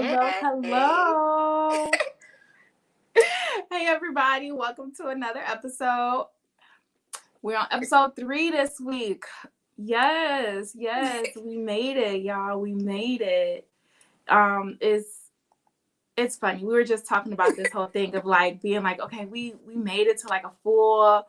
Hello, Yay! hello. Hey, everybody. Welcome to another episode. We're on episode 3 this week. Yes, we made it, y'all. We made it. It's funny. We were just talking about this whole thing of like being like, okay, we made it to like a full,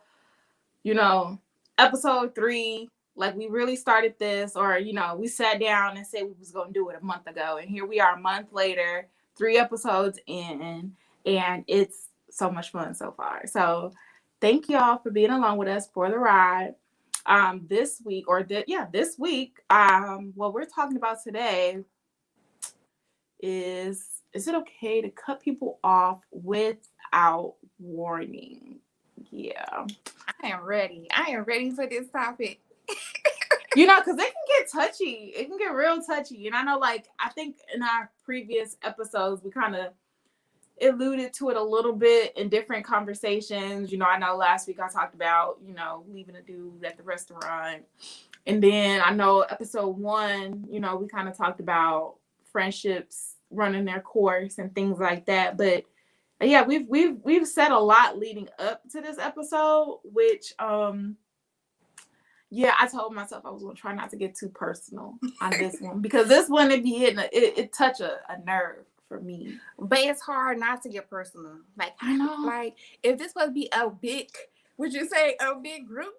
you know, episode 3. Like we really started this, or we sat down and said we was gonna do it a month ago, and here we are a month later, 3 episodes in, and it's so much fun so far. So thank y'all for being along with us for the ride. This week, this week, what we're talking about today is it okay to cut people off without warning? Yeah. I am ready. I am ready for this topic. Because it can get touchy. It can get real touchy. And I know, like, I think in our previous episodes, we kind of alluded to it a little bit in different conversations. I know last week I talked about, leaving a dude at the restaurant. And then I know episode 1, we kind of talked about friendships running their course and things like that. But yeah, we've said a lot leading up to this episode, which yeah, I told myself I was gonna try not to get too personal on this one, because this one it be hitting it touch a nerve for me. But it's hard not to get personal. Like I know. Like if this was be a big, would you say a big group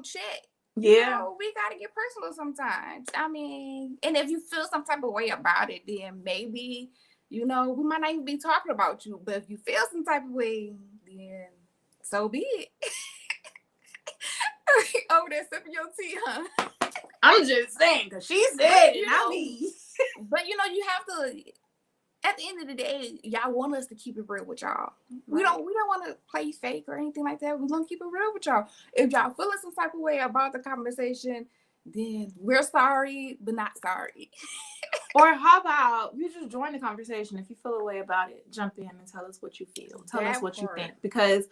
chat? Yeah. We gotta get personal sometimes. I mean, and if you feel some type of way about it, then maybe, we might not even be talking about you. But if you feel some type of way, then so be it. Over there sipping your tea, huh? I'm just saying, because she said it, not me. But you have to, at the end of the day, y'all want us to keep it real with y'all. Right. We don't want to play fake or anything like that. We're gonna keep it real with y'all. If y'all feeling some type of way about the conversation, then we're sorry, but not sorry. Or how about you just join the conversation? If you feel a way about it, jump in and tell us what you feel. Tell us what you think. Because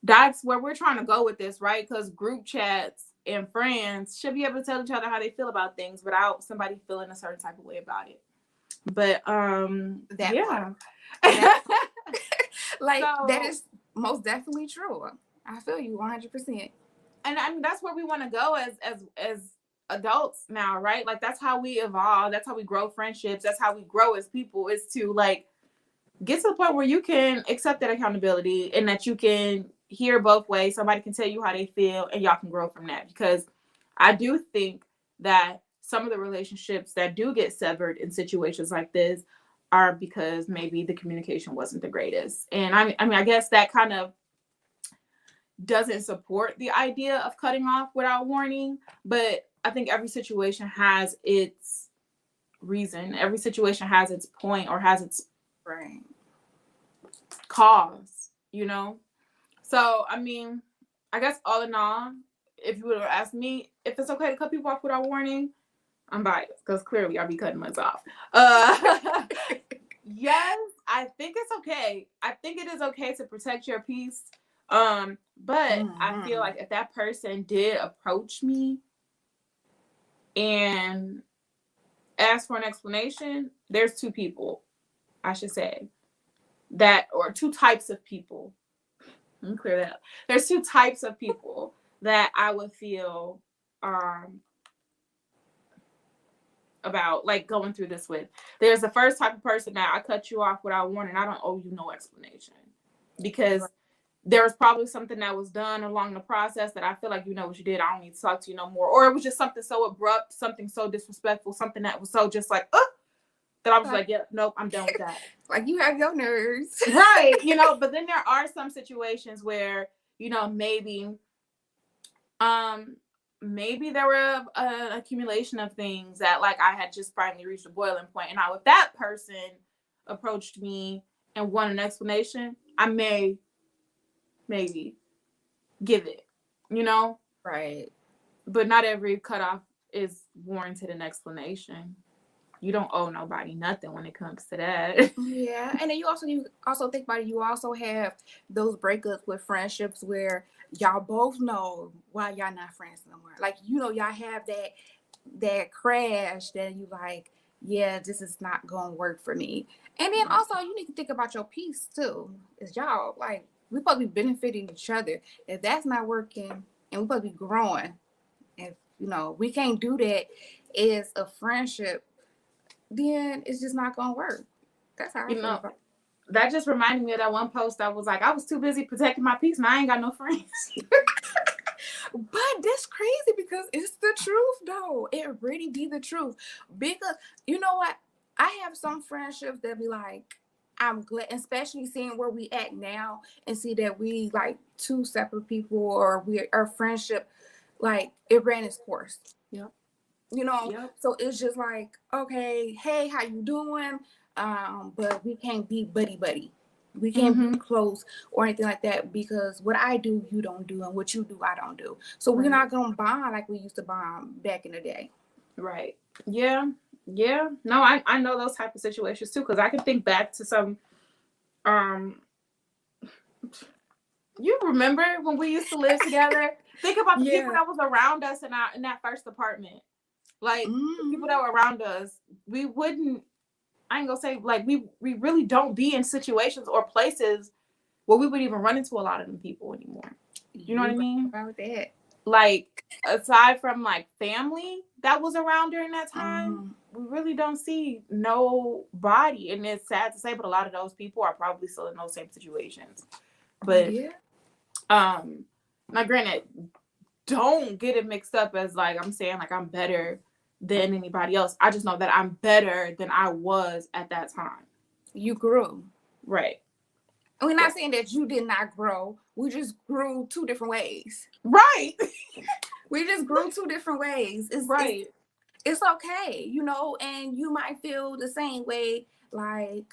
that's where we're trying to go with this, right? Because group chats and friends should be able to tell each other how they feel about things without somebody feeling a certain type of way about it. But that is most definitely true. I feel you 100%. And I mean, that's where we want to go as adults now, right? Like that's how we evolve. That's how we grow friendships. That's how we grow as people, is to like get to the point where you can accept that accountability and that you can hear both ways. Somebody can tell you how they feel and y'all can grow from that. Because I do think that some of the relationships that do get severed in situations like this are because maybe the communication wasn't the greatest. And I mean, I guess that kind of doesn't support the idea of cutting off without warning, but I think every situation has its reason. Every situation has its point or has its cause, So, I mean, I guess all in all, if you would have asked me if it's okay to cut people off without warning, I'm biased because clearly I'll be cutting myself off. Yes, I think it's okay. I think it is okay to protect your peace. But I feel like if that person did approach me and ask for an explanation, there's 2 people, I should say, or 2 types of people. Let me clear that up. There's 2 types of people that I would feel about like going through this with. There's the first type of person that I cut you off without warning. I don't owe you no explanation, because there was probably something that was done along the process that I feel like you know what you did. I don't need to talk to you no more. Or it was just something so abrupt, something so disrespectful, something that was so just like, that I was like, yeah, nope, I'm done with that. Like you have your nerves. Right. But then there are some situations where, maybe there were an accumulation of things that like I had just finally reached a boiling point. And now if that person approached me and wanted an explanation, I maybe give it, Right. But not every cutoff is warranted an explanation. You don't owe nobody nothing when it comes to that. Yeah, and then you also think about it. You also have those breakups with friendships where y'all both know why y'all not friends no more. Like y'all have that crash that you like. yeah, this is not going to work for me. And then also, you need to think about your peace too. It's y'all, like, we supposed to be benefiting each other. If that's not working, and we supposed to be growing, if, you know, we can't do that as a friendship, then it's just not going to work. That's how I You feel know, about it. that just reminded me of that one post. I was like, I was too busy protecting my peace and I ain't got no friends. But that's crazy because it's the truth, though. It really be the truth. Because you know what? I have some friendships that be like, I'm glad, especially seeing where we at now and see that we like two separate people, or our friendship, like, it ran its course. Yep. You know, Yep. so it's just like, okay, hey, how you doing? But we can't be buddy. We can't be close or anything like that, because what I do, you don't do, and what you do, I don't do. So we're not gonna bond like we used to bond back in the day. Right. Yeah. Yeah. No, I know those type of situations too, because I can think back to some you remember when we used to live together? Think about the people that was around us in that first apartment. Like people that were around us, we wouldn't, I ain't gonna say, like, we really don't be in situations or places where we would even run into a lot of them people anymore. You know what I mean? About that. Like, aside from like family that was around during that time, we really don't see nobody. And it's sad to say, but a lot of those people are probably still in those same situations. But now granted, don't get it mixed up as like I'm saying like I'm better than anybody else. I just know that I'm better than I was at that time. You grew. Right. And we're not saying that you did not grow. We just grew two different ways. Right. We just grew two different ways. It's okay, you know, and you might feel the same way, like,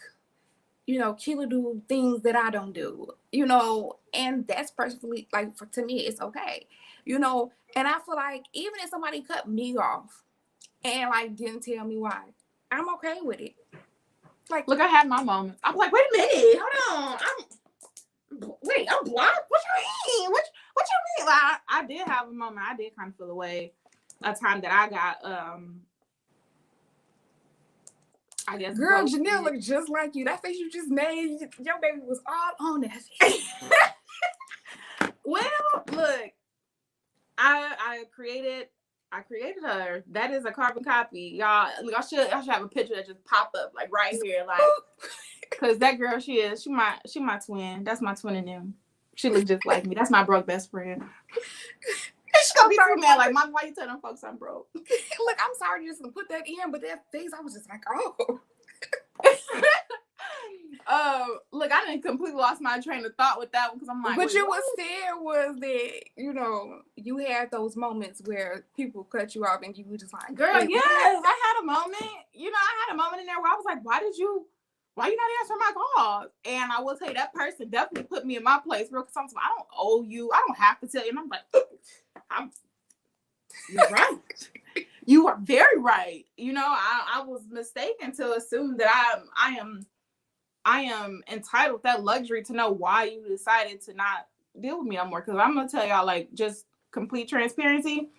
you know, Keela do things that I don't do, you know, and that's personally, like, to me, it's okay, you know. And I feel like even if somebody cut me off and like didn't tell me why, I'm okay with it. Like, look, I had my moments. I'm like, wait a minute, hold on, I'm blocked. What you mean? What you mean? Like, I did have a moment. I did kind of feel away. A time that I got, I guess. Girl, Janelle looked just like you. That face you just made, your baby was all on that face. Well, look, I created her. That is a carbon copy, y'all. Look, I should have a picture that just pop up like right here, like, cause that girl, she my twin. That's my twin in them. She looks just like me. That's my broke best friend. She's gonna be too mad, like, Mom, why you telling folks I'm broke? Look, I'm sorry you just put that in, but that face, I was just like, oh. Look, I didn't completely lost my train of thought with that one, because I'm like, what you was saying was that, you know, you had those moments where people cut you off and you were just like, girl, yes, I had a moment. You know, I had a moment in there where I was like, why you not answering my calls? And I will tell you, that person definitely put me in my place real, because sometimes I don't owe you. I don't have to tell you. And I'm like, you're right. You are very right. You know, I was mistaken to assume that I am entitled that luxury to know why you decided to not deal with me no more. Because I'm gonna tell y'all, like, just complete transparency,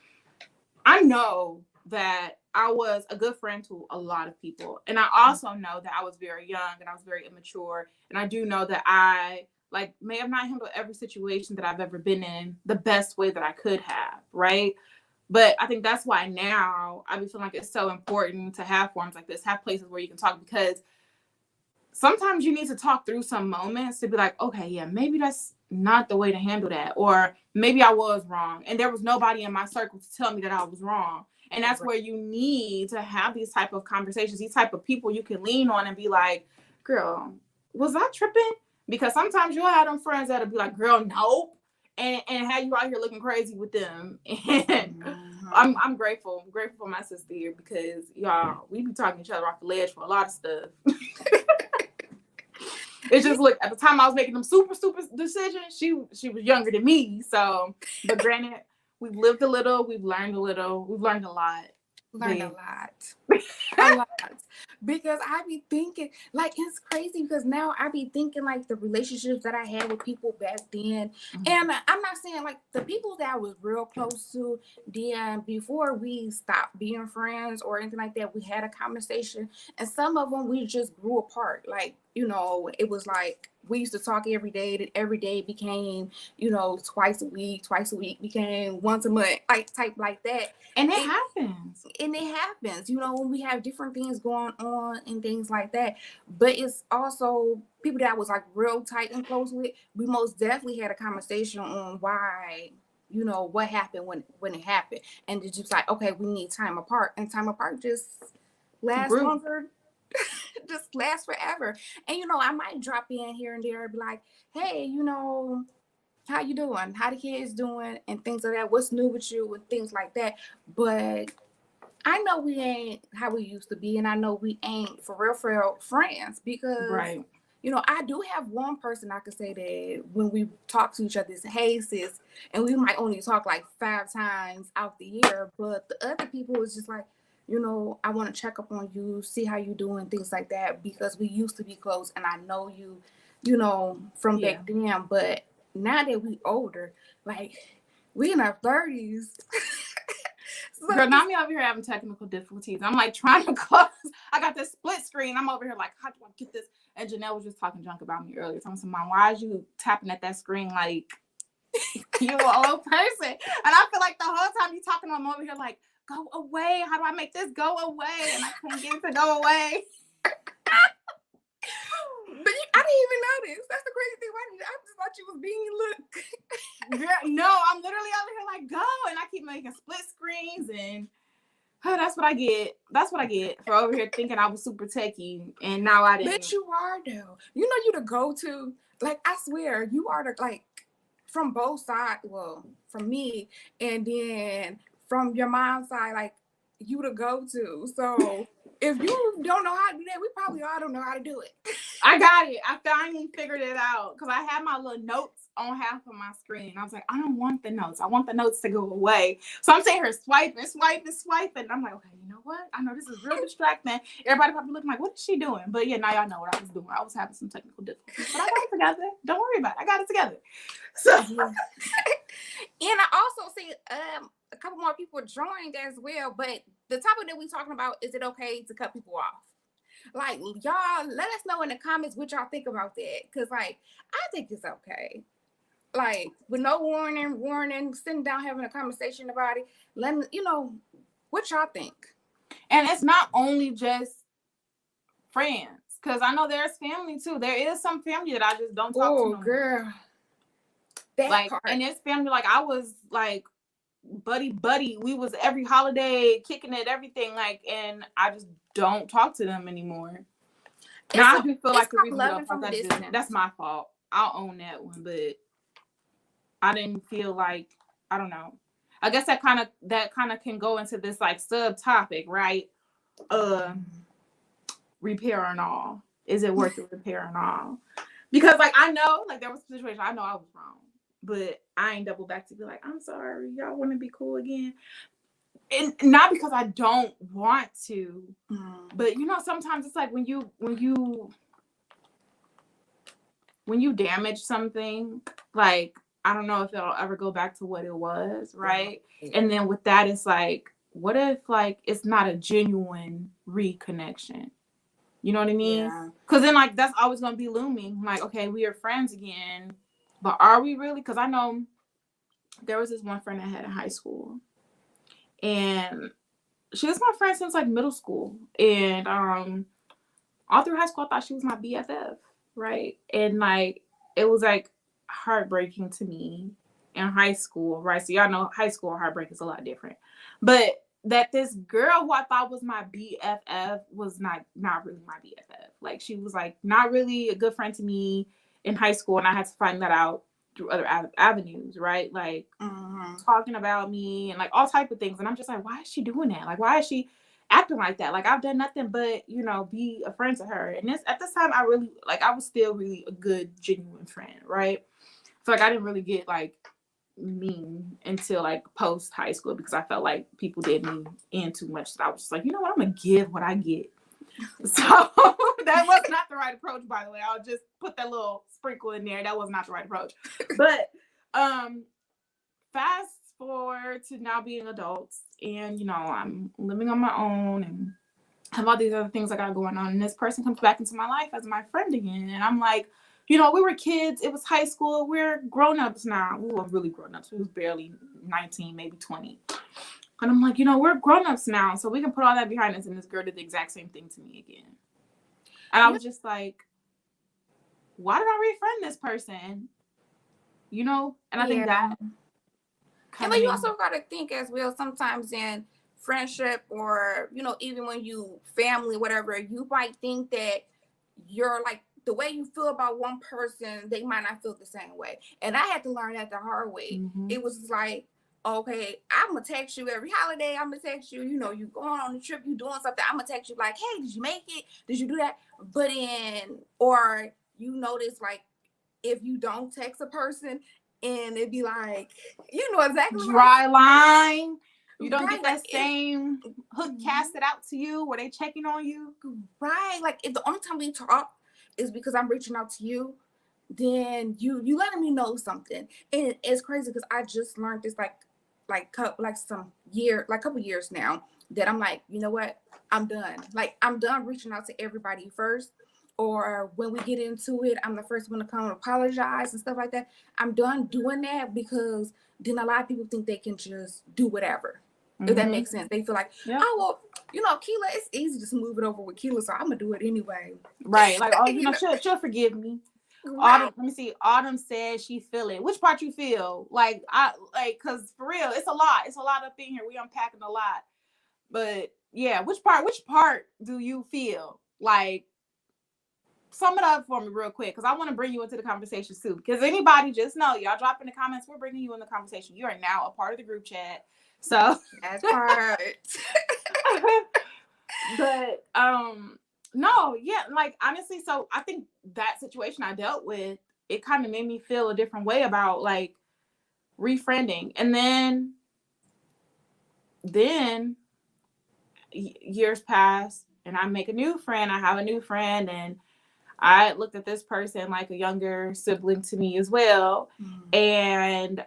I know that I was a good friend to a lot of people, and I also know that I was very young and I was very immature, and I do know that I may have not handled every situation that I've ever been in the best way that I could have, right? But I think that's why now I be feeling like it's so important to have forums like this, have places where you can talk, because sometimes you need to talk through some moments to be like, okay, yeah, maybe that's not the way to handle that. Or maybe I was wrong and there was nobody in my circle to tell me that I was wrong. And that's where you need to have these type of conversations, these type of people you can lean on and be like, girl, was I tripping? Because sometimes you'll have them friends that'll be like, girl, nope. And have you out here looking crazy with them. And I'm grateful. I'm grateful for my sister here, because y'all, we be talking each other off the ledge for a lot of stuff. It's just, look, at the time I was making them super stupid decisions, she was younger than me. So, but granted, we've lived a little, we've learned a lot. But Learned a lot. A lot. Because I be thinking, like, it's crazy because now I be thinking, like, the relationships that I had with people back then. Mhm. And I'm not saying, like, the people that I was real close to, then before we stopped being friends or anything like that, we had a conversation. And some of them, we just grew apart. Like, you know, it was like, we used to talk every day, that every day became, you know, twice a week became once a month, like, type like that. and it It, happens. and it happens, you know, when we have different things going on and things like that. But it's also people that I was like real tight and close with. We most definitely had a conversation on why, you know, what happened when it happened, and it's just like, okay, we need time apart, and time apart just lasts Group. longer, just lasts forever. And you know, I might drop in here and there, and be like, hey, you know, how you doing? How the kids doing? And things like that. What's new with you? And things like that. But I know we ain't how we used to be, and I know we ain't for real friends because, Right. you know, I do have one person I could say that when we talk to each other, it's, hey sis, and we might only talk like 5 times out the year, but the other people is just like, you know, I want to check up on you, see how you doing, things like that, because we used to be close, and I know you, you know, from Yeah. back then, but now that we older, like we in our 30s. So Girl, now me over here having technical difficulties. I'm like trying to close. I got this split screen. I'm over here like, how do I get this? And Janelle was just talking junk about me earlier. Telling Mom, why is you tapping at that screen like you an old person? And I feel like the whole time you talking, I'm over here like, go away. How do I make this go away? And I can't get it to go away. But I didn't even notice. That's the crazy thing. I just thought you was being look. Girl, no, I'm literally over here like, go. And I keep making split screens and that's what I get. That's what I get for over here thinking I was super techie, and now I didn't. But you are though. You know you the go-to. Like I swear, you are the like from both sides. Well, from me, and then from your mom's side, like you the go-to. So if you don't know how to do that, we probably all don't know how to do it. I got it. I finally figured it out because I had my little notes on half of my screen. I was like, I don't want the notes. I want the notes to go away. So I'm sitting here swiping. I'm like, okay, you know what? I know this is real distracting. Everybody probably looking like, what is she doing? But yeah, now y'all know what I was doing. I was having some technical difficulties, but I got it together. Don't worry about it. I got it together. So, And I also see a couple more people joined as well. But the topic that we're talking about, is it okay to cut people off? Like, y'all, let us know in the comments what y'all think about that. Because, like, I think it's okay. Like, with no warning, sitting down having a conversation about it. Letting, you know, what y'all think. and it's not only just friends, because I know there's family too. There is some family that I just don't talk to. Oh, girl. That like part. And it's family like I was like buddy. We was every holiday kicking it, everything, like, and I just don't talk to them anymore. Now I do feel like the reason we don't talk, that's my fault. I'll own that one, but I didn't feel like, I don't know. I guess that kind of can go into this like subtopic, right? Repair and all. Is it worth the repair and all? Because like I know, like there was a situation I know I was wrong, but I ain't double back to be like, I'm sorry, y'all want to be cool again. And not because I don't want to, but you know, sometimes it's like when you damage something, like I don't know if it'll ever go back to what it was, right? And then with that, it's like, what if like it's not a genuine reconnection? You know what I mean? Because then like that's always gonna be looming. Like, okay, we are friends again, but are we really? Because I know there was this one friend I had in high school, and she was my friend since like middle school, and all through high school I thought she was my BFF, right? And like it was like heartbreaking to me in high school, right? So y'all know high school heartbreak is a lot different, but that this girl who I thought was my BFF was not really my BFF. Like she was like not really a good friend to me in high school, and I had to find that out through other avenues, right? Like talking about me and like all type of things, and I'm just like, why is she doing that? Like, why is she acting like that? Like, I've done nothing but, you know, be a friend to her. And at this time, I was still really a good, genuine friend, right? So like I didn't really get like mean until like post high school, because I felt like people did me in too much. So I was just like, you know what, I'm gonna give what I get. So that was not the right approach, by the way. I'll just put that little sprinkle in there. That was not the right approach. But fast forward to now being adults, and you know, I'm living on my own and have all these other things I got going on. And this person comes back into my life as my friend again. And I'm like, you know, we were kids. It was high school. We're grown-ups now. We were really grown-ups. We was barely 19, maybe 20. And I'm like, you know, we're grown-ups now. So we can put all that behind us. And this girl did the exact same thing to me again. And I was just like, why did I refriend this person? You know? And I think that. And then you also got to think as well, sometimes in friendship, or, you know, even when you family, whatever, you might think that you're like, the way you feel about one person, they might not feel the same way. And I had to learn that the hard way. Mm-hmm. It was like, okay, I'm gonna text you every holiday. I'm gonna text you, you know, you going on a trip, you doing something. I'm gonna text you like, hey, did you make it? Did you do that? But then, or you notice like, if you don't text a person and it'd be like, you know exactly dry line. You don't right, get that like same hook casted out to you where they checking on you. Right. Like if the only time we talk is because I'm reaching out to you, then you letting me know something. And it's crazy because I just learned this couple years now, that I'm like, you know what? I'm done. Like I'm done reaching out to everybody first. Or when we get into it, I'm the first one to come and apologize and stuff like that. I'm done doing that, because then a lot of people think they can just do whatever. If that makes sense. They feel like, oh, well, you know, Keela, it's easy to smooth it over with Keela, so I'm going to do it anyway. Right. Like, oh, you know, she'll forgive me. Right. Autumn, let me see. Autumn says she feel it. Which part you feel? Like, because for real, it's a lot. It's a lot up in here. We unpacking a lot. But, yeah, which part do you feel? Like, sum it up for me real quick, because I want to bring you into the conversation, too. Because anybody, just know, y'all drop in the comments, we're bringing you in the conversation. You are now a part of the group chat. So that's part. But no, yeah, like honestly, so I think that situation I dealt with, it kind of made me feel a different way about like refriending. And then years pass and I make a new friend. I have a new friend, and I looked at this person like a younger sibling to me as well. And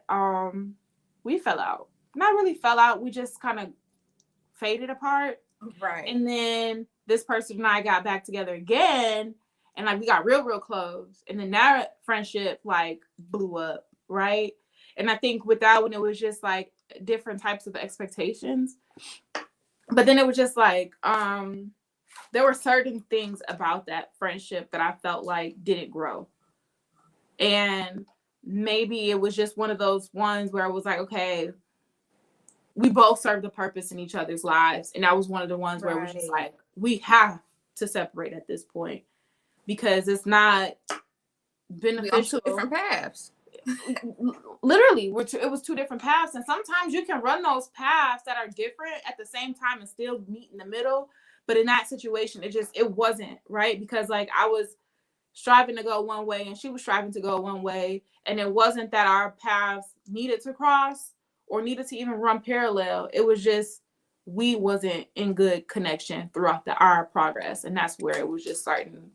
we fell out. Not really fell out, we just kind of faded apart. Right. And then this person and I got back together again, and like we got real close. And then that friendship like blew up, right? And I think with that one, it was just like different types of expectations. But then it was just like there were certain things about that friendship that I felt like didn't grow. And maybe it was just one of those ones where I was like, okay, we both served a purpose in each other's lives. And that was one of the ones where it was just like, we have to separate at this point, because it's not beneficial. We're on 2 different paths. Literally, it was 2 different paths. And sometimes you can run those paths that are different at the same time and still meet in the middle. But in that situation, it wasn't, right? Because like I was striving to go one way and she was striving to go one way. And it wasn't that our paths needed to cross or needed to even run parallel. It was just we wasn't in good connection throughout our progress, and that's where it was just starting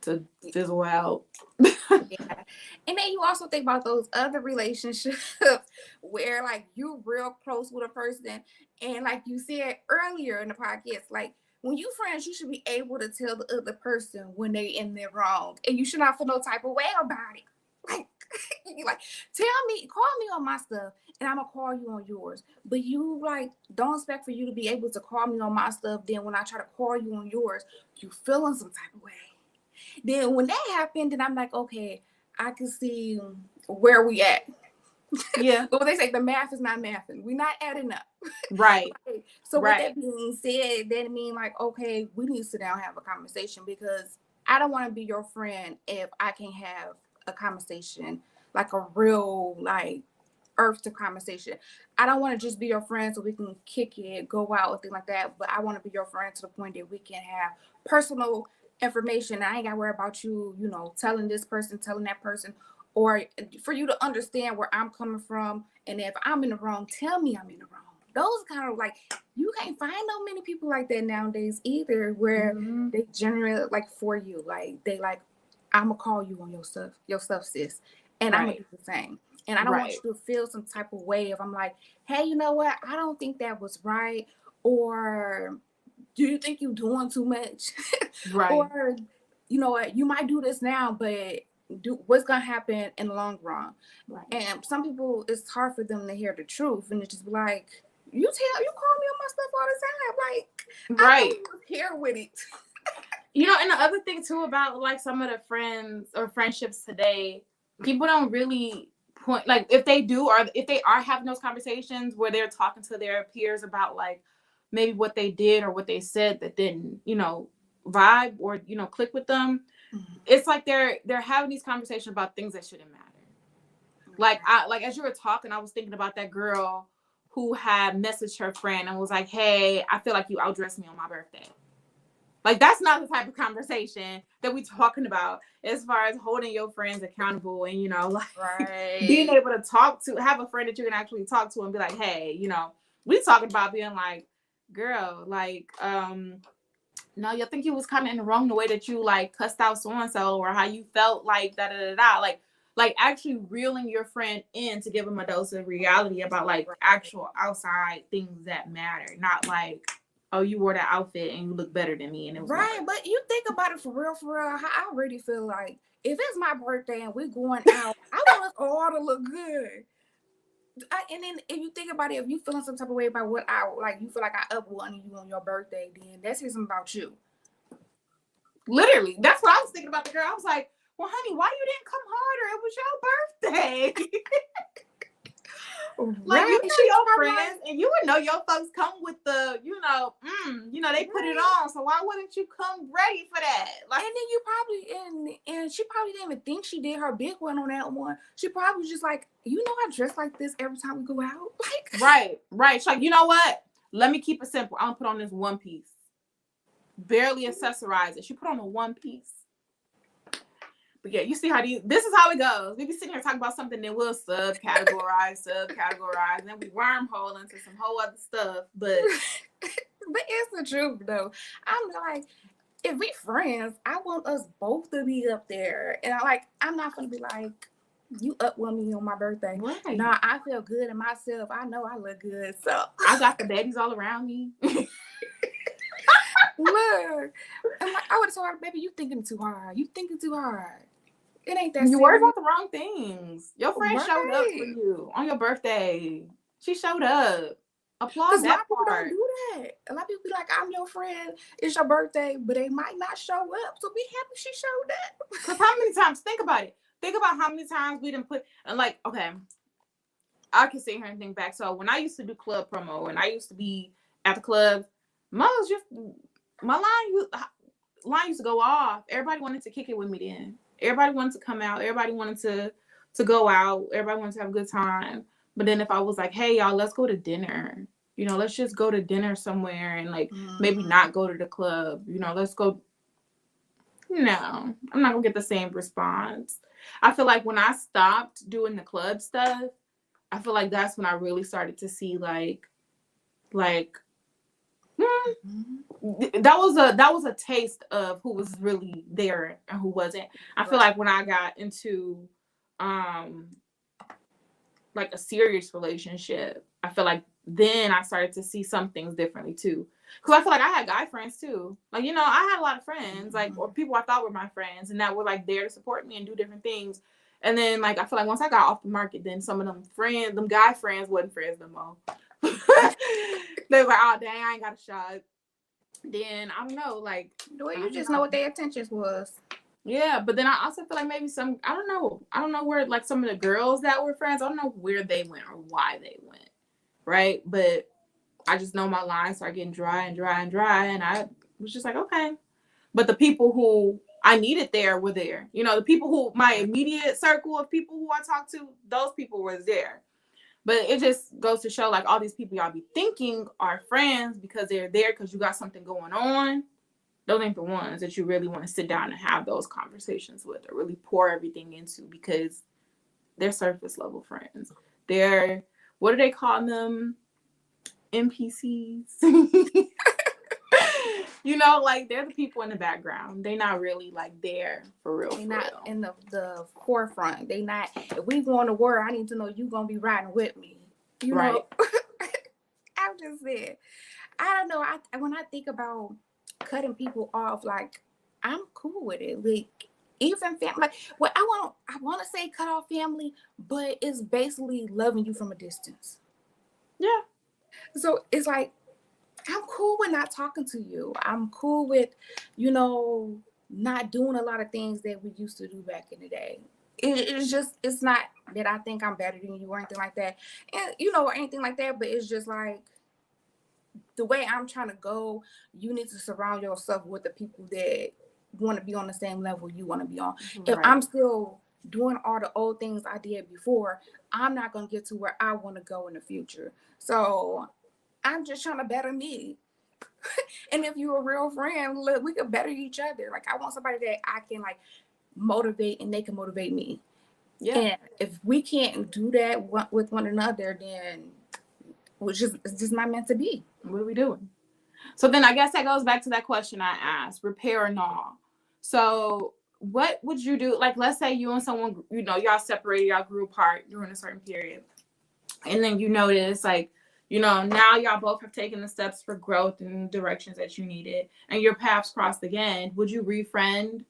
to fizzle out. Yeah. And then you also think about those other relationships where like you're real close with a person, and like you said earlier in the podcast, like when you friends, you should be able to tell the other person when they in their wrong, and you should not feel no type of way about it. Like, call me on my stuff, and I'm gonna call you on yours. But you like don't expect for you to be able to call me on my stuff. Then when I try to call you on yours, you feeling some type of way. Then when that happened, then I'm like, okay, I can see where we at. Yeah. But what they say, the math is not mathing. We're not adding up. Right. So with that being said, that mean like, okay, we need to sit down and have a conversation, because I don't want to be your friend if I can't have a conversation, like a real like earth to conversation. I don't want to just be your friend so we can kick it, go out, and things like that. But I want to be your friend to the point that we can have personal information. I ain't got to worry about you, you know, telling this person, telling that person, or for you to understand where I'm coming from. And if I'm in the wrong, tell me I'm in the wrong. Those kind of like, you can't find no many people like that nowadays either, where they generally like for you, like they like, I'm gonna call you on your stuff, sis, and I'm gonna do the same. And I don't want you to feel some type of way if I'm like, hey, you know what? I don't think that was right, or do you think you're doing too much, or you know what? You might do this now, but what's gonna happen in the long run? And some people, it's hard for them to hear the truth, and it's just like, you call me on my stuff all the time, like I was here with it. You know, and the other thing too about like some of the friends or friendships today, people don't really point, like if they do, or if they are having those conversations where they're talking to their peers about like maybe what they did or what they said that didn't, you know, vibe or, you know, click with them. It's like they're having these conversations about things that shouldn't matter. Like as you were talking, I was thinking about that girl who had messaged her friend and was like, hey, I feel like you outdressed me on my birthday. Like, that's not the type of conversation that we're talking about as far as holding your friends accountable and, you know, like being able to have a friend that you can actually talk to and be like, hey, you know, we talking about being like, girl, like, no, you think you was kind of in the wrong the way that you like cussed out so-and-so, or how you felt like da-da-da-da. Like actually reeling your friend in to give them a dose of reality about like actual outside things that matter, not like, oh, you wore that outfit and you look better than me. And it was but you think about it for real, how I really feel like if it's my birthday and we're going out, I want us all to look good. And then if you think about it, if you feeling some type of way about what I like, you feel like I upwon you on your birthday, then that's something about you. Literally, that's what I was thinking about the girl. I was like, well, honey, why you didn't come harder? It was your birthday. Like, you know your friends, and you would know your folks come with the, you know, they put it on. So why wouldn't you come ready for that? Like, and then you probably and she probably didn't even think she did her big one on that one. She probably was just like, you know, I dress like this every time we go out. Like, right. She's like, you know what? Let me keep it simple. I'm gonna put on this one piece. Barely accessorize it. She put on a one piece. But yeah, you see how this is how it goes. We be sitting here talking about something, then we'll subcategorize, and then we wormhole into some whole other stuff. But it's the truth though. I'm like, if we friends, I want us both to be up there. And I'm not gonna be like, you up with me on my birthday. Right. Nah, I feel good in myself. I know I look good. So I got the babies all around me. Look, I would have told her, baby, you thinking too hard. You thinking too hard. It ain't that. You worry about the wrong things. Your friend showed up for you on your birthday. She showed up. Applaud that part. Don't do that. A lot of people be like, I'm your friend. It's your birthday, but they might not show up. So be happy she showed up. Because how many times? Think about it. Think about how many times we didn't put, and like, okay, I can sit here and think back. So when I used to do club promo and I used to be at the club, my line used to go off. Everybody wanted to kick it with me then. Everybody wanted to come out. Everybody wanted to go out. Everybody wanted to have a good time. But then if I was like, hey, y'all, let's go to dinner. You know, let's just go to dinner somewhere and like maybe not go to the club. You know, let's go. No, I'm not going to get the same response. I feel like when I stopped doing the club stuff, I feel like that's when I really started to see that was a taste of who was really there and who wasn't. I feel like when I got into like a serious relationship, I feel like then I started to see some things differently too. Because I feel like I had guy friends too. Like, you know, I had a lot of friends, like, or people I thought were my friends and that were like there to support me and do different things. And then like I feel like once I got off the market, then some of them guy friends wasn't friends no more. They were like, oh dang, I ain't got a shot. Then I don't know, like, well, you just know what their intentions was. Yeah, but then I also feel like maybe I don't know where like some of the girls that were friends, I don't know where they went or why they went, right? But I just know my lines started getting dry, and I was just like, okay. But the people who I needed there were there. You know, the people who my immediate circle of people who I talked to, those people were there. But it just goes to show, like, all these people y'all be thinking are friends because they're there because you got something going on. Those ain't the ones that you really want to sit down and have those conversations with or really pour everything into, because they're surface level friends. They're, what do they call them? NPCs. You know, like they're the people in the background. They're not really like there for real. They're not in the forefront. They not. If we go on to war, I need to know you gonna be riding with me. You know. I just said, I don't know. When I think about cutting people off, like I'm cool with it. Like even family. Like what I want to say cut off family, but it's basically loving you from a distance. Yeah. So it's like, I'm cool with not talking to you. I'm cool with, you know, not doing a lot of things that we used to do back in the day. It's just, it's not that I think I'm better than you or anything like that. And, you know, or anything like that. But it's just like the way I'm trying to go, you need to surround yourself with the people that want to be on the same level you want to be on. Right. If I'm still doing all the old things I did before, I'm not going to get to where I want to go in the future. So I'm just trying to better me. And if you're a real friend, look, we can better each other. Like I want somebody that I can like motivate and they can motivate me. Yeah. And if we can't do that with one another, then it's just not meant to be. What are we doing? So then I guess that goes back to that question I asked, repair or not. So what would you do? Like, let's say you and someone, you know, y'all separated, y'all grew apart during a certain period. And then you notice like, you know, now y'all both have taken the steps for growth and directions that you needed, and your paths crossed again. Would you refriend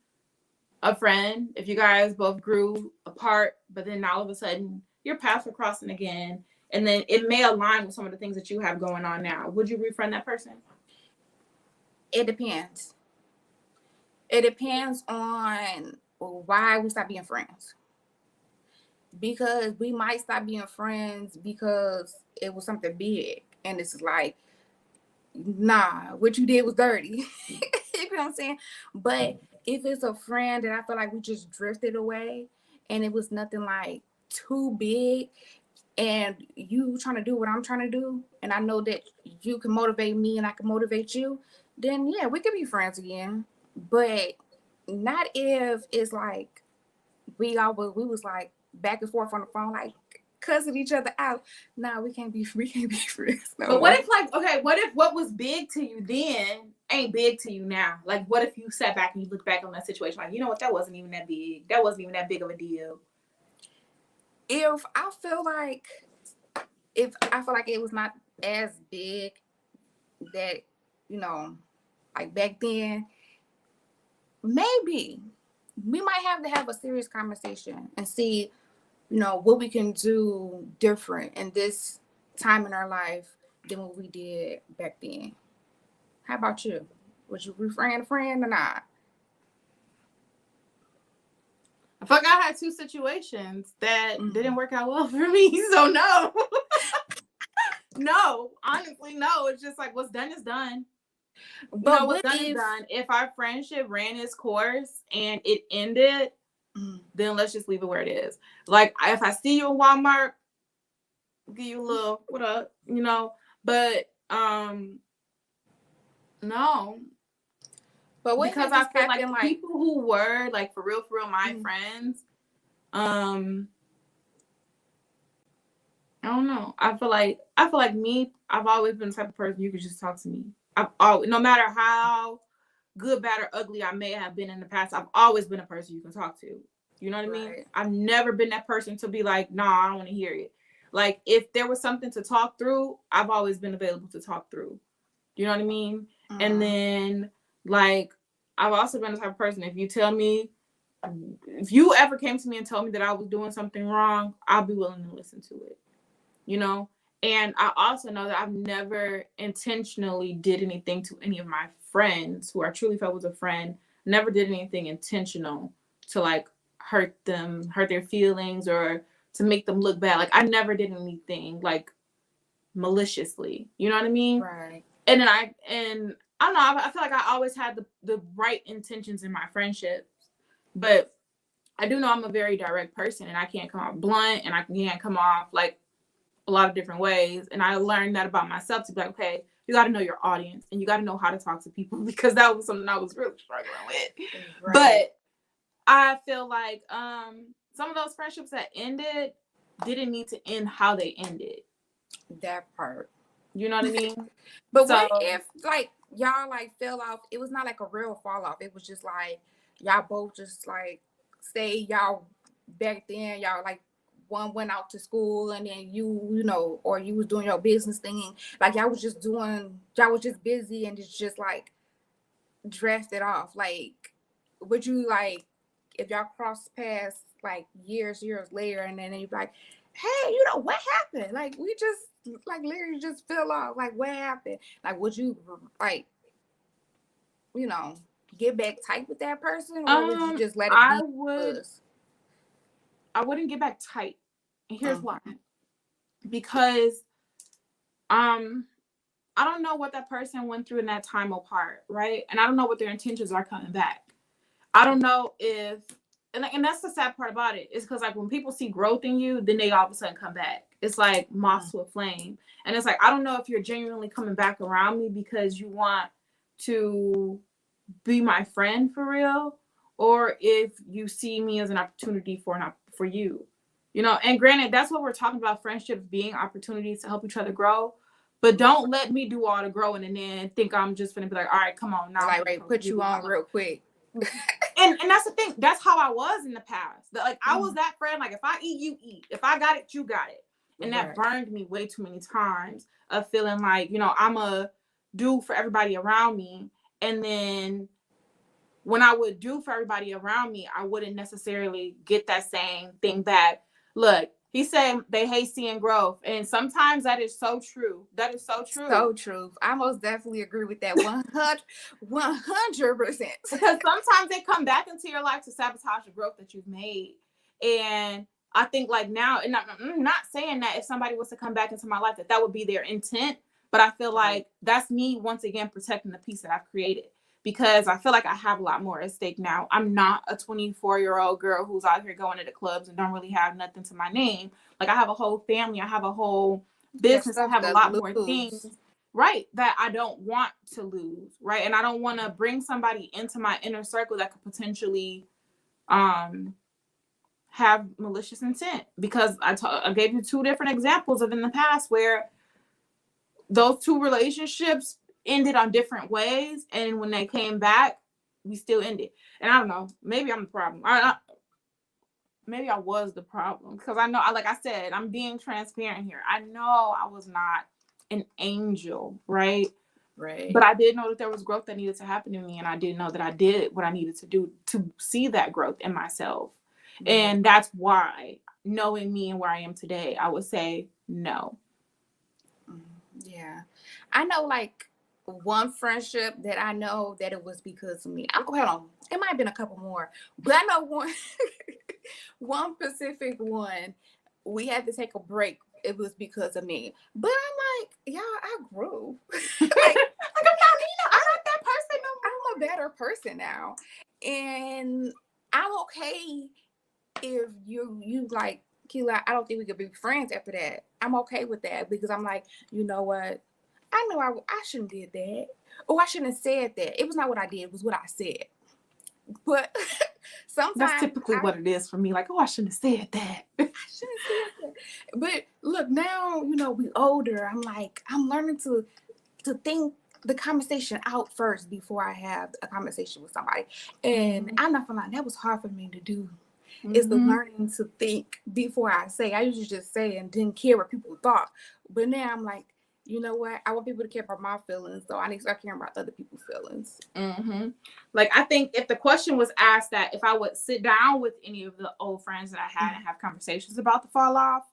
a friend if you guys both grew apart, but then all of a sudden your paths are crossing again, and then it may align with some of the things that you have going on now? Would you refriend that person? It depends. It depends on why we stop being friends. Because we might stop being friends because it was something big. And it's like, nah, what you did was dirty. You know what I'm saying? But if it's a friend that I feel like we just drifted away and it was nothing like too big and you trying to do what I'm trying to do, and I know that you can motivate me and I can motivate you, then yeah, we could be friends again. But not if it's like we was like back and forth on the phone, like cussing each other out. Nah, we can't be friends. No. But what if like, okay, what if what was big to you then ain't big to you now? Like what if you sat back and you look back on that situation like, you know what, that wasn't even that big. That wasn't even that big of a deal. If I feel like it was not as big that, you know, like back then, maybe we might have to have a serious conversation and see, you know, what we can do different in this time in our life than what we did back then. How about you? Would you refriend a friend or not? I feel like I had two situations that didn't work out well for me, so no. No, honestly, no. It's just like what's done is done. But you know, what's done is done. If our friendship ran its course and it ended, then let's just leave it where it is. Like if I see you in Walmart, give you a little what up, you know. But no. But what because I feel like people who were like for real, my friends, I don't know. I feel like me, I've always been the type of person you could just talk to me. I've always, no matter how good, bad, or ugly I may have been in the past, I've always been a person you can talk to. You know what I mean? I've never been that person to be like, nah, I don't want to hear it. Like if there was something to talk through, I've always been available to talk through. You know what I mean? And then like I've also been the type of person, if you ever came to me and told me that I was doing something wrong, I'll be willing to listen to it. You know? And I also know that I've never intentionally did anything to any of my friends who I truly felt was a friend, never did anything intentional to like hurt their feelings or to make them look bad. Like I never did anything like maliciously. You know what I mean? Right. And then I don't know, I feel like I always had the right intentions in my friendships, but I do know I'm a very direct person and I can't come off blunt and I can't come off like a lot of different ways. And I learned that about myself to be like, okay, you got to know your audience and you got to know how to talk to people because that was something I was really struggling with. Right. But I feel like some of those friendships that ended didn't need to end how they ended. That part. You know what I mean? But So what if like y'all like fell off? It was not like a real fall off. It was just like y'all both just like say y'all back then y'all like one went out to school and then you know, or you was doing your business thing. Like y'all was just busy and it's just like drafted off. Like would you like if y'all cross paths like years later and then you be like, hey, you know what happened? Like we just like literally just fell off. Like what happened? Like would you like you know get back tight with that person or would you just let it I be? wouldn't get back tight. And here's Mm. why. Because I don't know what that person went through in that time apart, right? And I don't know what their intentions are coming back. I don't know if, and that's the sad part about it, is because like when people see growth in you, then they all of a sudden come back. It's like moth to a flame. And it's like, I don't know if you're genuinely coming back around me because you want to be my friend for real, or if you see me as an opportunity for you. You know, and granted, that's what we're talking about, friendships being opportunities to help each other grow. But don't let me do all the growing and then think I'm just gonna be like, all right, come on now. Like right, put you on real quick. And that's the thing. That's how I was in the past. Like I was that friend. Like if I eat, you eat. If I got it, you got it. And that burned me way too many times of feeling like, you know, I'm a do for everybody around me. And then when I would do for everybody around me, I wouldn't necessarily get that same thing back. Look, he said they hate seeing growth. And sometimes that is so true. That is so true. So true. I most definitely agree with that 100%. Because sometimes they come back into your life to sabotage the growth that you've made. And I think like now, and I'm not saying that if somebody was to come back into my life, that would be their intent. But I feel like that's me once again protecting the piece that I've created. Because I feel like I have a lot more at stake now. I'm not a 24-year-old girl who's out here going to the clubs and don't really have nothing to my name. Like I have a whole family. I have a whole business. I have a lot more things, right, that I don't want to lose, right? And I don't want to bring somebody into my inner circle that could potentially have malicious intent. Because I gave you two different examples of in the past where those two relationships ended on different ways, and when they came back, we still ended. And I don't know, maybe I'm the problem. Maybe I was the problem because I know, like I said, I'm being transparent here. I know I was not an angel, right? Right. But I did know that there was growth that needed to happen in me, and I did know that I did what I needed to do to see that growth in myself. And that's why, knowing me and where I am today, I would say no. Yeah. I know like one friendship that I know that it was because of me. Hold on. It might have been a couple more, but I know one specific one, we had to take a break. It was because of me. But I'm like, y'all, I grew. like I'm not that person no more. I'm a better person now. And I'm okay if you like, Keila, I don't think we could be friends after that. I'm okay with that because I'm like, you know what? I know I shouldn't did that. Or I shouldn't have said that. It was not what I did. It was what I said. But sometimes that's typically what it is for me. Like, oh, I shouldn't have said that. I shouldn't have said that. But look, now, you know, we older. I'm like, I'm learning to think the conversation out first before I have a conversation with somebody. And I'm not gonna lie, that was hard for me to do. Is the learning to think before I say. I usually just say and didn't care what people thought. But now I'm like, you know what? I want people to care about my feelings, so I need to start caring about other people's feelings. Like, I think if the question was asked that if I would sit down with any of the old friends that I had and have conversations about the fall off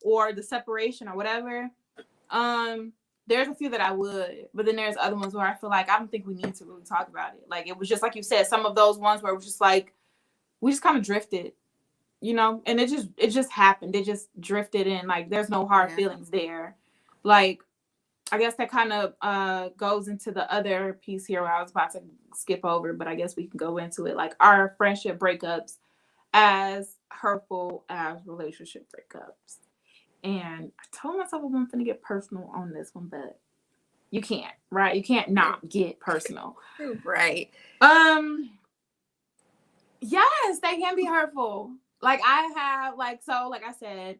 or the separation or whatever, there's a few that I would, but then there's other ones where I feel like I don't think we need to really talk about it. Like, it was just like you said, some of those ones where it was just like, we just kind of drifted, you know, and it just happened. It just drifted in. Like, there's no hard feelings there. Like, I guess that kind of goes into the other piece here where I was about to skip over, but I guess we can go into it. Like, our friendship breakups as hurtful as relationship breakups. And I told myself I wasn't going to get personal on this one, but you can't, right? You can't not get personal. Right. Yes, they can be hurtful. like I have like I said,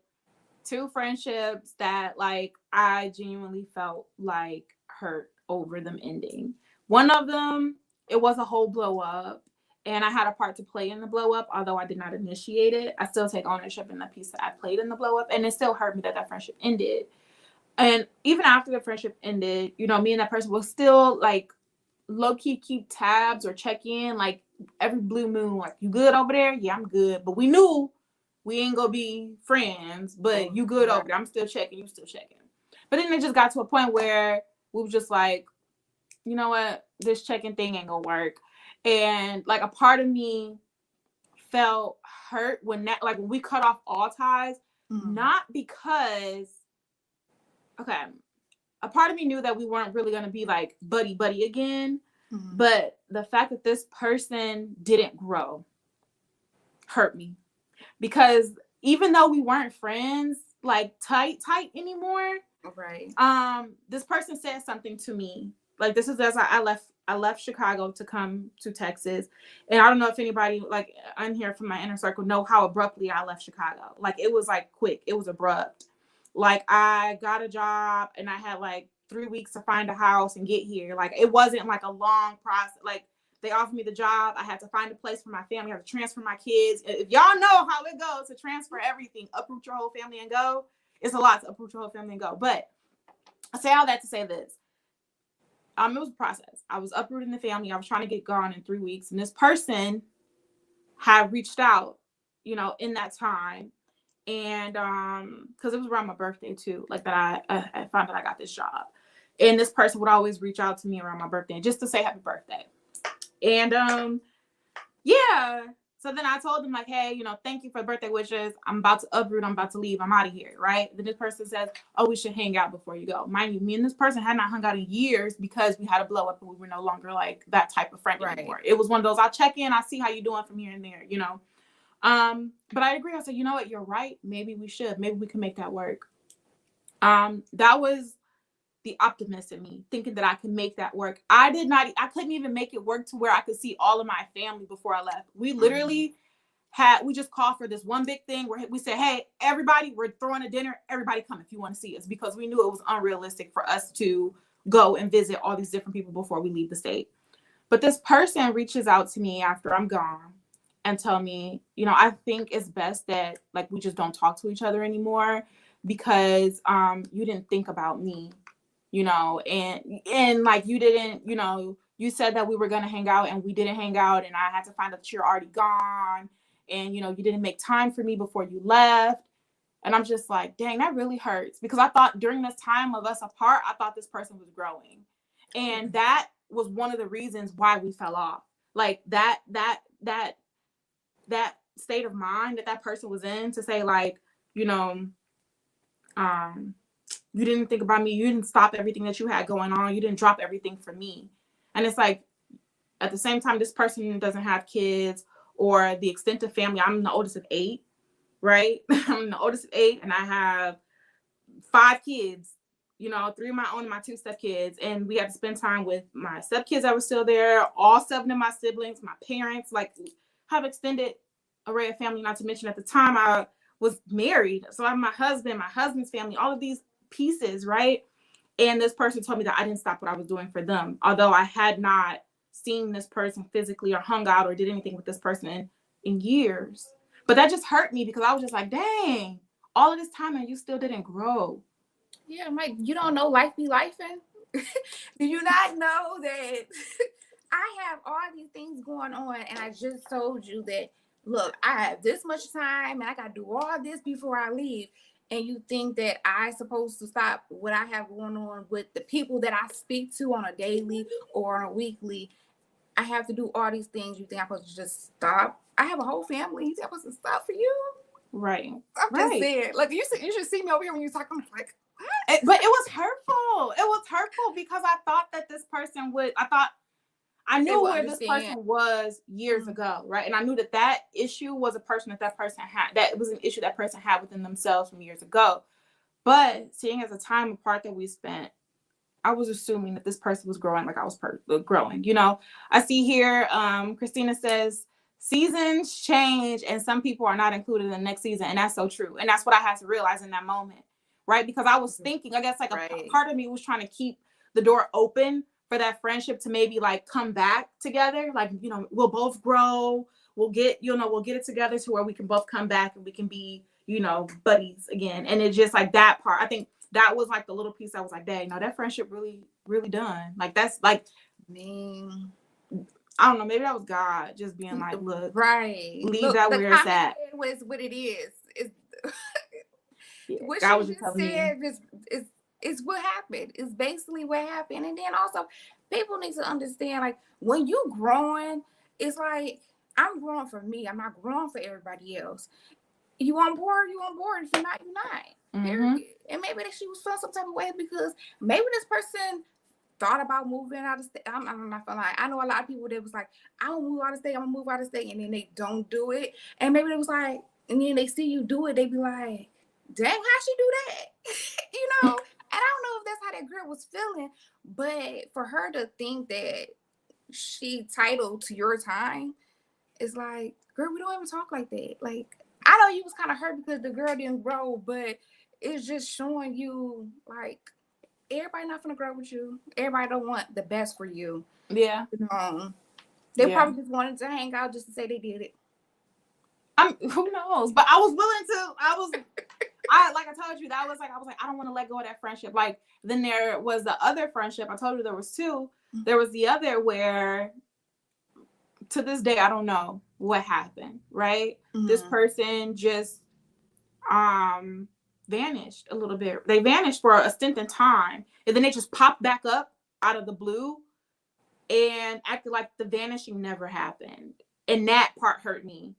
two friendships that like I genuinely felt like hurt over them ending. One of them, it was a whole blow up, and I had a part to play in the blow up, although I did not initiate it. I still take ownership in the piece that I played in the blow up, and it still hurt me that that friendship ended. And even after the friendship ended, you know, me and that person will still like low key keep tabs or check in like every blue moon. Like, you good over there? Yeah, I'm good. But we knew we ain't gonna be friends, but you good over there. I'm still checking, you still checking. But then it just got to a point where we were just like, you know what, this checking thing ain't gonna work. And like a part of me felt hurt when that like when we cut off all ties, not because okay, a part of me knew that we weren't really gonna be like buddy buddy again, but the fact that this person didn't grow hurt me. Because even though we weren't friends like tight anymore, right, this person said something to me. Like, this is as I left Chicago to come to Texas, and I don't know if anybody like on here from my inner circle know how abruptly I left Chicago. Like, it was like quick, it was abrupt. Like, I got a job and I had like 3 weeks to find a house and get here. Like, it wasn't like a long process. Like, they offered me the job. I had to find a place for my family. I had to transfer my kids. If y'all know how it goes to transfer everything, uproot your whole family and go, it's a lot to uproot your whole family and go. But I say all that to say this. It was a process. I was uprooting the family. I was trying to get gone in 3 weeks. And this person had reached out, you know, in that time. And because it was around my birthday too, like that I found that I got this job. And this person would always reach out to me around my birthday just to say happy birthday. And yeah. So then I told them like, hey, you know, thank you for the birthday wishes. I'm about to uproot. I'm about to leave. I'm out of here. Right. Then this person says, oh, we should hang out before you go. Mind you, me and this person had not hung out in years because we had a blow up and we were no longer like that type of friend anymore. It was one of those, I'll check in. I'll see how you doing from here and there, you know. But I agree. I said, you know what? You're right. Maybe we should. Maybe we can make that work. That was the optimist in me, thinking that I could make that work. I couldn't even make it work to where I could see all of my family before I left. We literally we just called for this one big thing where we said, hey, everybody, we're throwing a dinner. Everybody come if you want to see us, because we knew it was unrealistic for us to go and visit all these different people before we leave the state. But this person reaches out to me after I'm gone and tell me, you know, I think it's best that like we just don't talk to each other anymore because you didn't think about me. You know, and like you didn't, you know, you said that we were gonna hang out and we didn't hang out, and I had to find out that you're already gone, and you know, you didn't make time for me before you left. And I'm just like, dang, that really hurts, because I thought during this time of us apart, I thought this person was growing, and that was one of the reasons why we fell off. Like that state of mind that person was in, to say like, you know, you didn't think about me. You didn't stop everything that you had going on. You didn't drop everything for me. And it's like, at the same time, this person doesn't have kids or the extent of family. I'm the oldest of 8, right? I'm the oldest of 8, and I have 5 kids, you know, 3 of my own and my 2 stepkids. And we had to spend time with my stepkids that were still there, all 7 of my siblings, my parents, like have extended array of family, not to mention at the time I was married. So I have my husband's family, all of these pieces, right? And this person told me that I didn't stop what I was doing for them, although I had not seen this person physically or hung out or did anything with this person in years. But that just hurt me, because I was just like, dang, all of this time and you still didn't grow. Yeah, I'm like, you don't know life be lifing? Do you not know that I have all these things going on, and I just told you that, look, I have this much time and I got to do all this before I leave. And you think that I supposed to stop what I have going on with the people that I speak to on a daily or on a weekly? I have to do all these things. You think I'm supposed to just stop? I have a whole family. You think I'm supposed to stop for you? Right. I'm just saying. Look, you should see me over here when you talk. I'm like, what? But it was hurtful. It was hurtful because I thought that this person would. I knew where this person was years ago, right? And I knew that issue was a person that person had. That was an issue that person had within themselves from years ago. But seeing as the time apart that we spent, I was assuming that this person was growing like I was growing. You know, I see here, Christina says, seasons change and some people are not included in the next season. And that's so true. And that's what I had to realize in that moment. Right. Because I was thinking, I guess like a part of me was trying to keep the door open for that friendship to maybe like come back together. Like, you know, we'll both grow. We'll get it together to where we can both come back and we can be, you know, buddies again. And it's just like that part. I think that was like the little piece I was like, dang, no, that friendship really, really done. Like, that's like, I don't know, maybe that was God just being like, look, leave that where it's at. Was what it is. Yeah, what God you was just telling said me. is what happened. It's basically what happened. And then also, people need to understand, like, when you growing, it's like, I'm growing for me. I'm not growing for everybody else. You on board, you on board. If you're not, you're not. Period. And maybe that she was feeling some type of way because maybe this person thought about moving out of state. I'm not gonna lie. I know a lot of people that was like, I'm gonna move out of state, I'm gonna move out of state, and then they don't do it. And maybe it was like, and then they see you do it, they be like, dang, how she do that? You know? And I don't know if that's how that girl was feeling, but for her to think that she titled to your time, it's like, girl, we don't even talk like that. Like, I know you was kind of hurt because the girl didn't grow, but it's just showing you, like, everybody not gonna grow with you. Everybody don't want the best for you. Yeah. They probably just wanted to hang out just to say they did it. Who knows? But I was willing to. Like I told you, I was like, I don't want to let go of that friendship. Like, then there was the other friendship. I told you there was two. There was the other where, to this day, I don't know what happened. Right? This person just vanished a little bit. They vanished for a stint in time, and then they just popped back up out of the blue and acted like the vanishing never happened. And that part hurt me.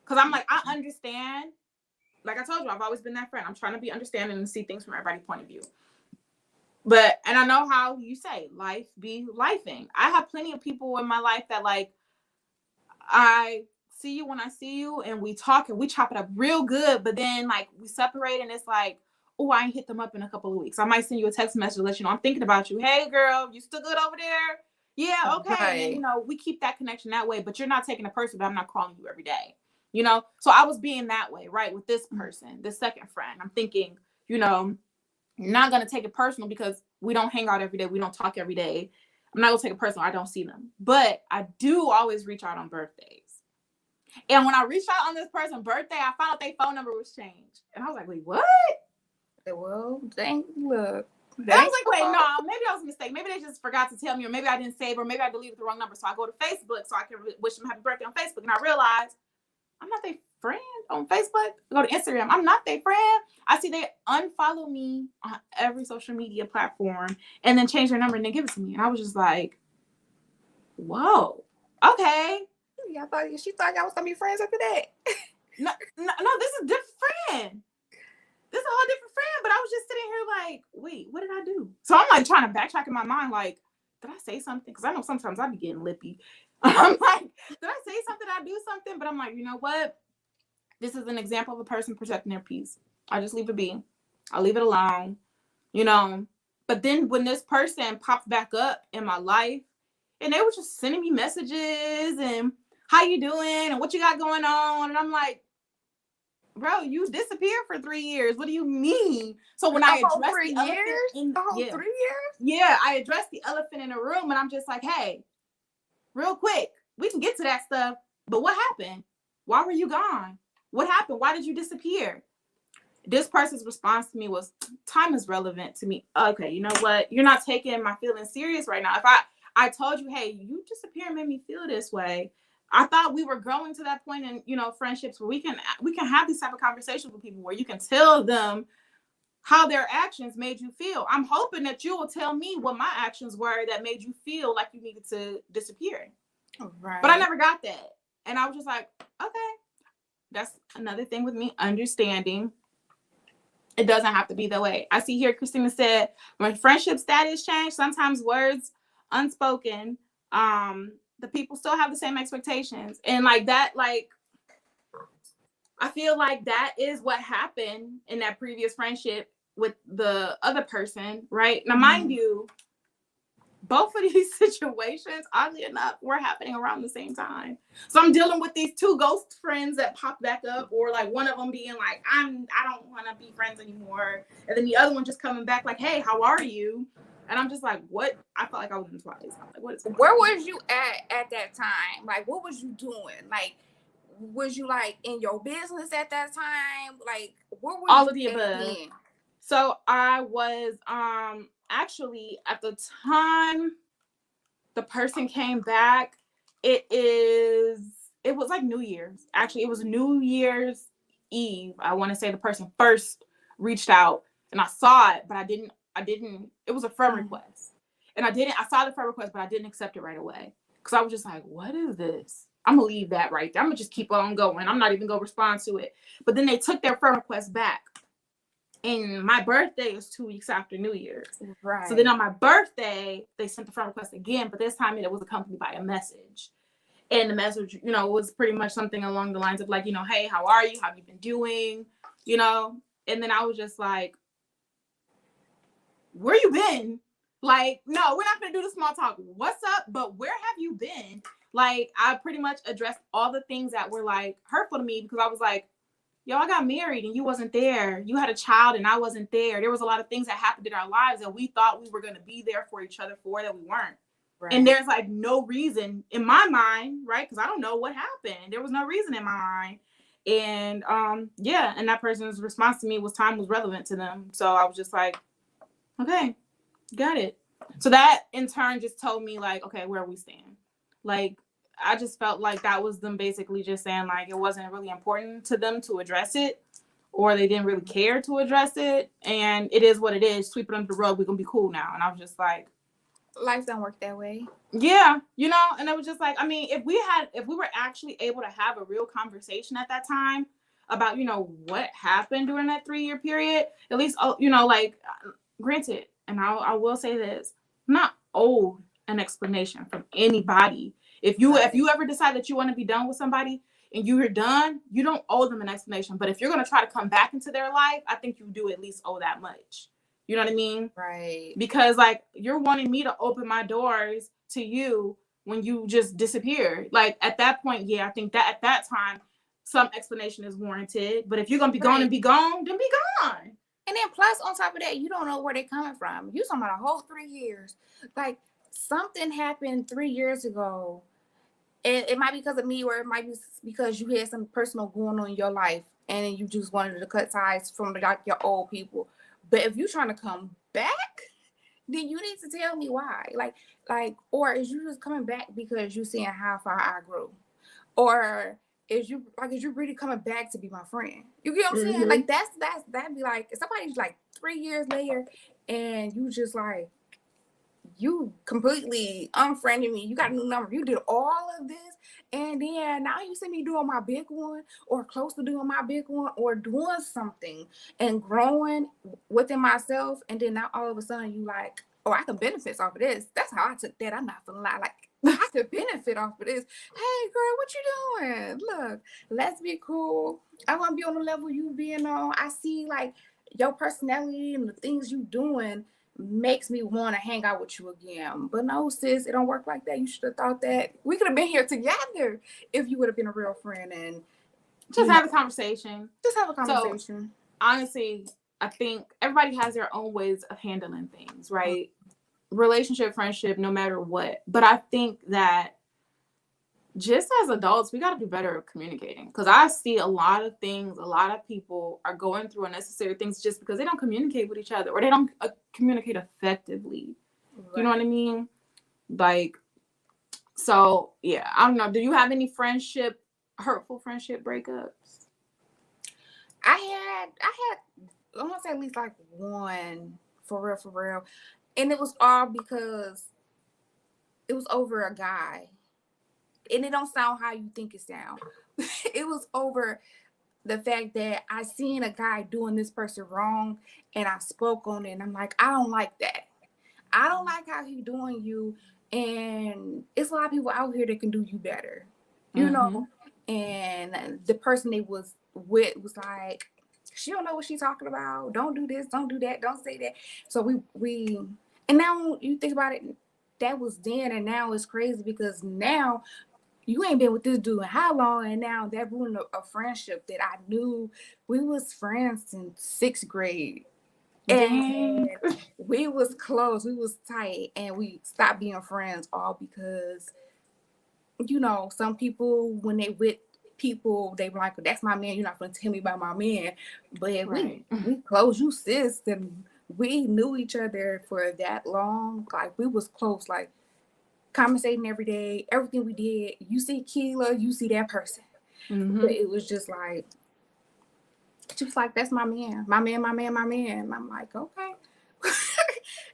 Because I'm like, I understand. Like I told you, I've always been that friend. I'm trying to be understanding and see things from everybody's point of view. And I know how you say life be lifing. I have plenty of people in my life that, like, I see you when I see you and we talk and we chop it up real good. But then, like, we separate and it's like, oh, I ain't hit them up in a couple of weeks. I might send you a text message to let you know I'm thinking about you. Hey, girl, you still good over there? Yeah, okay. Right. And then, you know, we keep that connection that way. But you're not taking a person, but I'm not calling you every day. You know, so I was being that way, right, with this person, this second friend. I'm thinking, you know, you're not going to take it personal because we don't hang out every day. We don't talk every day. I'm not going to take it personal. I don't see them. But I do always reach out on birthdays. And when I reached out on this person's birthday, I found out their phone number was changed. And I was like, wait, what? Well, dang, look. And I was like, wait, no, maybe I was a mistake. Maybe they just forgot to tell me, or maybe I didn't save, or maybe I deleted the wrong number. So I go to Facebook so I can wish them happy birthday on Facebook. And I realized I'm not their friend on Facebook. I go to Instagram. I'm not their friend. I see they unfollow me on every social media platform and then change their number and then give it to me. And I was just like, whoa, okay. Yeah, she thought y'all was gonna be friends after that. No, this is a different friend. This is a whole different friend. But I was just sitting here like, wait, what did I do? So I'm like trying to backtrack in my mind, like, did I say something? Because I know sometimes I be getting lippy. I'm like, did I say something? Did I do something? But I'm like, you know what? This is an example of a person protecting their peace. I just leave it be. I'll leave it alone, you know. But then when this person popped back up in my life, and they were just sending me messages and how you doing and what you got going on, and I'm like, bro, you disappeared for 3 years. What do you mean? So when I addressed the elephant 3 years? Yeah, I addressed the elephant in the room, and I'm just like, hey, real quick, we can get to that stuff, but what happened? Why were you gone? What happened? Why did you disappear? This person's response to me was, time is relevant to me. Okay, you know what? You're not taking my feelings serious right now. If I told you, hey, you disappear and made me feel this way. I thought we were growing to that point in, you know, friendships where we can have these type of conversations with people where you can tell them how their actions made you feel. I'm hoping that you will tell me what my actions were that made you feel like you needed to disappear. Right. But I never got that. And I was just like, okay, that's another thing with me, understanding it doesn't have to be that way. I see here Christina said, when friendship status change, sometimes words unspoken, the people still have the same expectations. And like that, like, I feel like that is what happened in that previous friendship with the other person, right? Now, mind you, both of these situations, oddly enough, were happening around the same time. So I'm dealing with these two ghost friends that pop back up, or like one of them being like, I don't want to be friends anymore, and then the other one just coming back like, hey, how are you? And I'm just like, what? I felt like I was in twice. I'm like, what is going Where on? was you at that time? Like, what was you doing? Like, was you like in your business at that time? Like, where were All you of the at above. then? So I was actually at the time the person came back, it was like New Year's. Actually, it was New Year's Eve. I want to say the person first reached out and I saw it, but I didn't it was a friend request. And I saw the friend request, but I didn't accept it right away. Cause I was just like, what is this? I'm gonna leave that right there. I'm gonna just keep on going. I'm not even gonna respond to it. But then they took their friend request back. And my birthday is 2 weeks after New Year's. Right. So then on my birthday, they sent the friend request again, but this time it was accompanied by a message. And the message, was pretty much something along the lines of like, hey, how are you? How have you been doing? And then I was just like, where you been? Like, no, we're not going to do the small talk. What's up? But where have you been? Like, I pretty much addressed all the things that were like hurtful to me because I was like, yo, I got married and you wasn't there. You had a child and I wasn't there. There was a lot of things that happened in our lives that we thought we were going to be there for each other for that we weren't. Right. And there's like no reason in my mind, right? Because I don't know what happened. There was no reason in my mind. And and that person's response to me was time was relevant to them. So I was just like, okay, got it. So that in turn just told me like, okay, where we stand. Like, I just felt like that was them basically just saying like it wasn't really important to them to address it, or they didn't really care to address it, and it is what it is. Sweep it under the rug. We're gonna be cool now. And I was just like, life don't work that way. Yeah, and it was just like, I mean, if we were actually able to have a real conversation at that time about what happened during that 3-year period, at least like granted, and I will say this, I'm not owed an explanation from anybody. If you ever decide that you want to be done with somebody and you're done, you don't owe them an explanation. But if you're going to try to come back into their life, I think you do at least owe that much. You know what I mean? Right. Because like you're wanting me to open my doors to you when you just disappeared. Like at that point, yeah, I think that at that time, some explanation is warranted. But if you're going to be gone and be gone, then be gone. And then plus on top of that, you don't know where they're coming from. You talking about a whole 3 years. Like something happened 3 years ago. It might be because of me, or it might be because you had some personal going on in your life and you just wanted to cut ties from like your old people. But if you're trying to come back, then you need to tell me why. Like, or is you just coming back because you seeing how far I grew? Or is you really coming back to be my friend? You get what I'm saying? Like that'd be like if somebody's like 3 years later and you just like you completely unfriended me. You got a new number. You did all of this. And then now you see me doing my big one or close to doing my big one or doing something and growing within myself. And then now all of a sudden you like, oh, I can benefit off of this. That's how I took that. I'm not gonna lie. Like I could benefit off of this. Hey girl, what you doing? Look, let's be cool. I want to be on the level you being on. I see like your personality and the things you doing makes me want to hang out with you again. But no, sis, it don't work like that. You should have thought that we could have been here together if you would have been a real friend and just have a conversation. Just have a conversation. So, honestly, I think everybody has their own ways of handling things, right? Relationship, friendship, no matter what. But I think that just as adults, we got to be better at communicating, because I see a lot of things, a lot of people are going through unnecessary things just because they don't communicate with each other, or they don't communicate effectively. Right. You know what I mean? Like, so yeah, I don't know. Do you have any hurtful friendship breakups? I want to say at least like one for real. And it was all because it was over a guy. And it don't sound how you think it sounds. It was over the fact that I seen a guy doing this person wrong and I spoke on it. And I'm like, I don't like that. I don't like how he doing you. And it's a lot of people out here that can do you better, you know? And the person they was with was like, she don't know what she's talking about. Don't do this. Don't do that. Don't say that. So we and now you think about it, that was then, and now it's crazy because now you ain't been with this dude in how long, and now that ruined a friendship that I knew. We was friends in 6th grade, Dang. and we was close, we was tight, and we stopped being friends all because some people when they with people they like, that's my man, you're not gonna tell me about my man. But if we Right. close, you sis, then we knew each other for that long. Like we was close, like conversating every day, everything we did. You see Keela, you see that person. But it was just like, she was like, that's my man, my man, my man, my man. And I'm like, okay.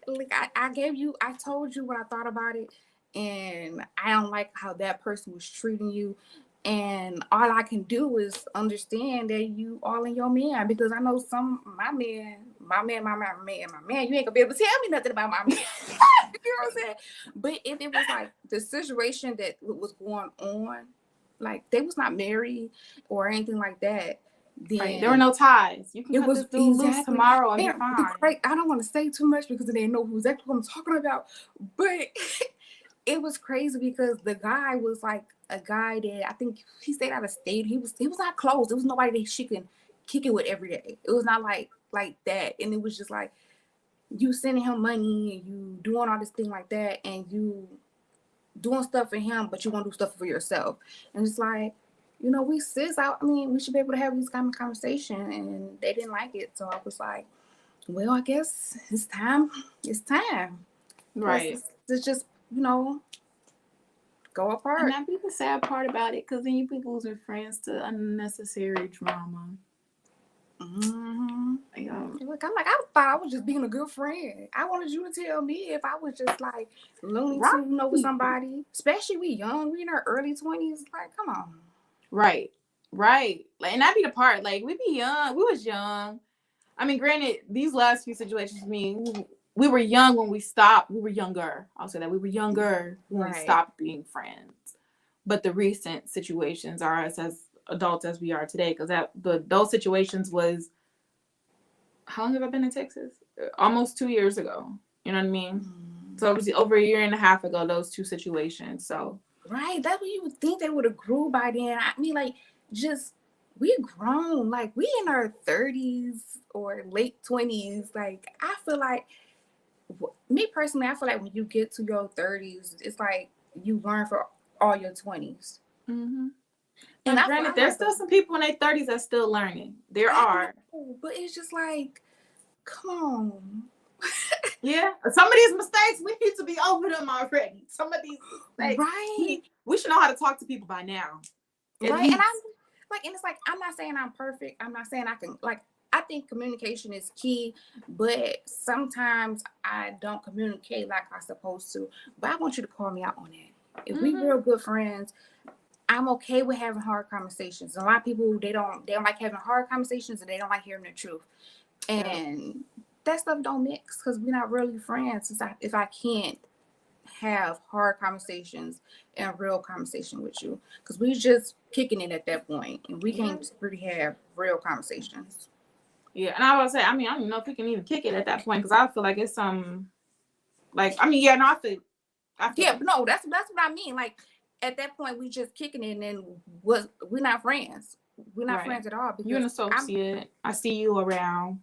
Like I told you what I thought about it, and I don't like how that person was treating you. And all I can do is understand that you all in your man, because I know my man, you ain't gonna be able to tell me nothing about my man. You know what I'm saying? But if it was like the situation that was going on, like they was not married or anything like that, then Right. There were no ties. You can it cut was this dude loose tomorrow and be fine. I don't want to say too much because they know who exactly what I'm talking about. But it was crazy because the guy was like a guy that I think he stayed out of state. He was not close. There was nobody that she can kick it with every day. It was not like that. And it was just like you sending him money and you doing all this thing like that, and you doing stuff for him, but you want to do stuff for yourself. And it's like, we sis out. I mean, we should be able to have these kind of conversation, and they didn't like it. So I was like, well, I guess it's time. It's time. Right. It's just, go apart. And that be the sad part about it, because then you be losing friends to unnecessary drama. Mm-hmm. Yeah. Look, I'm like, I thought I was just being a good friend. I wanted you to tell me if I was just like Looney Tunes over somebody, especially we young, we in our early 20s. Like, come on. Right. Like, and that be the part. Like, we be young. We was young. I mean, granted, these last few situations, we were young when we stopped. We were younger. I'll say that we were younger when we stopped being friends. But the recent situations are us as adults as we are today, because those situations was, how long have I been in Texas? Almost 2 years ago. You know what I mean? Mm-hmm. So it was over a year and a half ago, those two situations. So right, that's what you would think they would have grew by then. I mean, like, just we grown, like we in our 30s or late 20s. Like, I feel like, me personally, I feel like when you get to your 30s, it's like you learn for all your 20s. Mm-hmm. And granted, there's still some people in their 30s that's still learning. There are. But it's just like, come on. Yeah. Some of these mistakes, we need to be over them already. Some of these mistakes. Right. We should know how to talk to people by now. Right. And I'm like, and it's like, I'm not saying I'm perfect. I'm not saying I can, like, I think communication is key, but sometimes I don't communicate like I'm supposed to. But I want you to call me out on that. If we real good friends, I'm okay with having hard conversations. A lot of people, they don't like having hard conversations, and they don't like hearing the truth. And that stuff don't mix, because we're not really friends if I can't have hard conversations and real conversation with you, because we just kicking it at that point, and we can't really have real conversations. Yeah, and I would say, I mean, I don't know if we can even kick it at that point, because I feel like it's like, I mean, yeah, no, I feel yeah, but no, that's what I mean. Like, at that point, we just kicking it, and we're not friends. We're not friends at all. You're an associate. I see you around.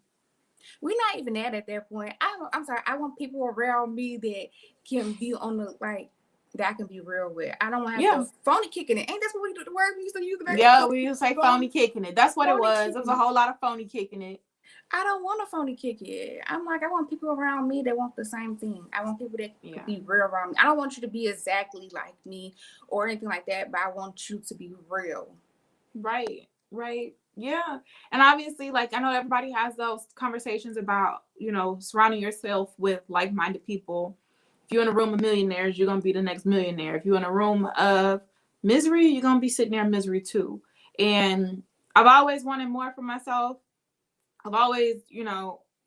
We're not even at that point. I'm sorry. I want people around me that can be on the, like, that I can be real with. I don't want to have phony kicking it. Ain't that what we do? The word we used to use? Yeah, we used to say phony kicking it. That's what it was. It was a whole lot of phony kicking it. I don't want a phony kick it. I'm like, I want people around me that want the same thing. I want people that can be real around me. I don't want you to be exactly like me or anything like that, but I want you to be real. Right. Yeah. And obviously, like, I know everybody has those conversations about, surrounding yourself with like-minded people. If you're in a room of millionaires, you're going to be the next millionaire. If you're in a room of misery, you're going to be sitting there in misery too. And I've always wanted more for myself. I've always,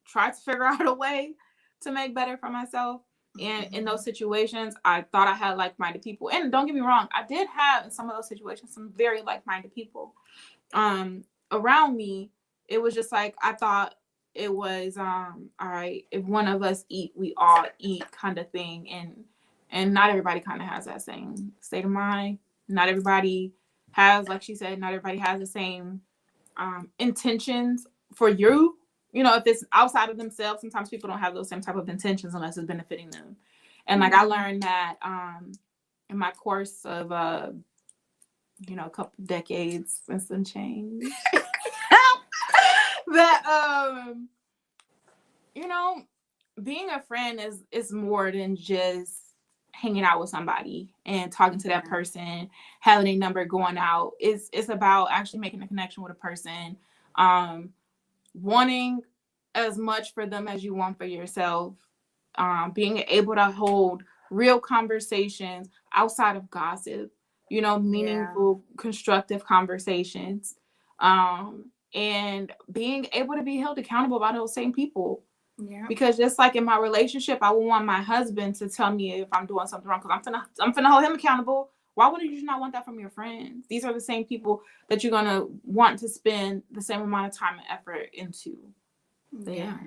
tried to figure out a way to make better for myself. And in those situations, I thought I had like-minded people. And don't get me wrong, I did have, in some of those situations, some very like-minded people around me. It was just like, I thought it was, all right, if one of us eat, we all eat kind of thing. And not everybody kind of has that same state of mind. Not everybody has, like she said, not everybody has the same intentions for you. You know, if it's outside of themselves, sometimes people don't have those same type of intentions unless it's benefiting them. And like I learned that in my course of you know, a couple decades and some change. That you know, being a friend is more than just hanging out with somebody and talking to that person, having a number, going out. It's about actually making a connection with a person, wanting as much for them as you want for yourself, being able to hold real conversations outside of gossip, you know, meaningful, constructive conversations, and being able to be held accountable by those same people. Yeah. Because just like in my relationship, I would want my husband to tell me if I'm doing something wrong, because I'm finna hold him accountable. Why would you not want that from your friends? These are the same people that you're gonna want to spend the same amount of time and effort into. Yeah.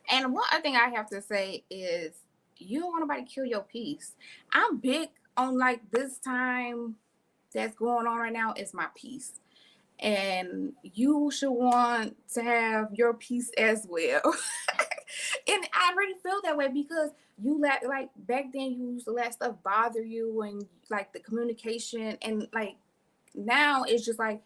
And one other thing I have to say is you don't want nobody to kill your peace. I'm big on like this time that's going on right now is my peace. And you should want to have your peace as well. And I really feel that way because you let, like, back then you used to let stuff bother you and like the communication, and like now it's just like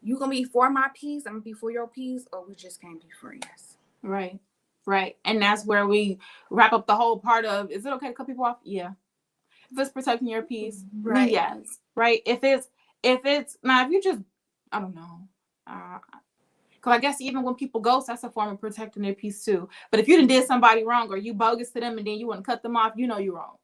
you gonna be for my peace, I'm gonna be for your peace, or we just can't be friends. Right. Right. And that's where we wrap up the whole part of, is it okay to cut people off? Yeah. If it's protecting your peace, right? Yes. Right. If it's now, if you just, I don't know, because I guess even when people ghost, that's a form of protecting their peace too. But if you done did somebody wrong, or you bogus to them and then you want to cut them off, you know you're wrong.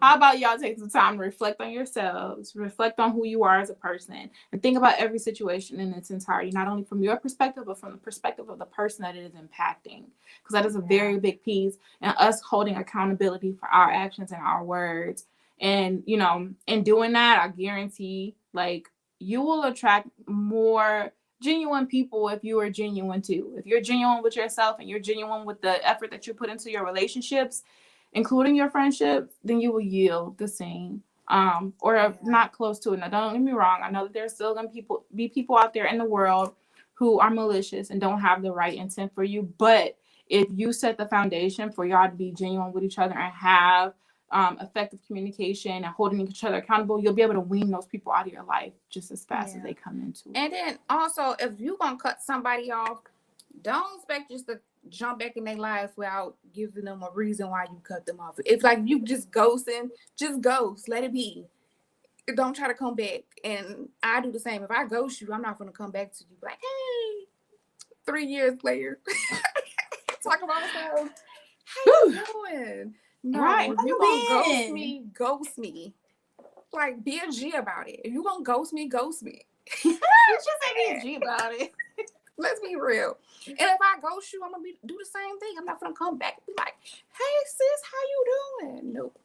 How about y'all take some time to reflect on yourselves, reflect on who you are as a person, and think about every situation in its entirety, not only from your perspective, but from the perspective of the person that it is impacting. Because that is a very big piece, and us holding accountability for our actions and our words. And, you know, in doing that, I guarantee, like, you will attract more genuine people if you are genuine too. If you're genuine with yourself and you're genuine with the effort that you put into your relationships, including your friendships, then you will yield the same, or not close to it. Now, don't get me wrong. I know that there's still going to be people out there in the world who are malicious and don't have the right intent for you. But if you set the foundation for y'all to be genuine with each other and have effective communication and holding each other accountable, you'll be able to wean those people out of your life just as fast as they come into it. And then also, if you're going to cut somebody off, don't expect just to jump back in their lives without giving them a reason why you cut them off. If like you just ghosting, just ghost, let it be. Don't try to come back. And I do the same. If I ghost you, I'm not going to come back to you like, hey, 3 years later, talk about ourselves. How you doing? No, Right. if you gonna ghost me. Like, be a G about it. If you gonna ghost me, ghost me. You should say be a G about it. Let's be real. And if I ghost you, I'm gonna do the same thing. I'm not gonna come back and be like, hey sis, how you doing? Nope.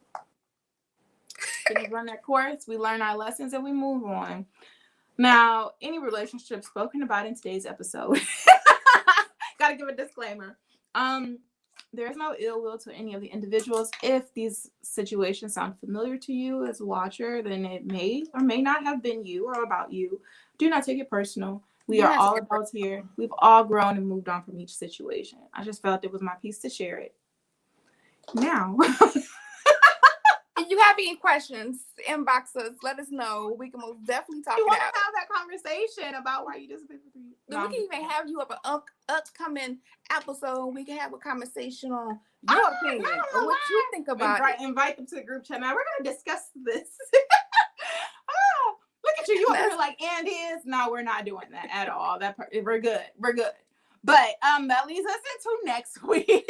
We run that course, we learn our lessons, and we move on. Now, any relationship spoken about in today's episode, gotta give a disclaimer. There's no ill will to any of the individuals. If these situations sound familiar to you as a watcher, then it may or may not have been you or about you. Do not take it personal. We are all adults here. We've all grown and moved on from each situation. I just felt it was my piece to share it. Now, if you have any questions, inbox us. Let us know. We can most definitely talk. You want to have that conversation about why you disappeared for 3 years? We can even have you up an upcoming episode. We can have a conversation on your opinion or what you think about it. Invite them to the group chat. Now we're gonna discuss this. Look at you. You over here like Andy is. No, we're not doing that at all. We're good. We're good. But that leads us into next week.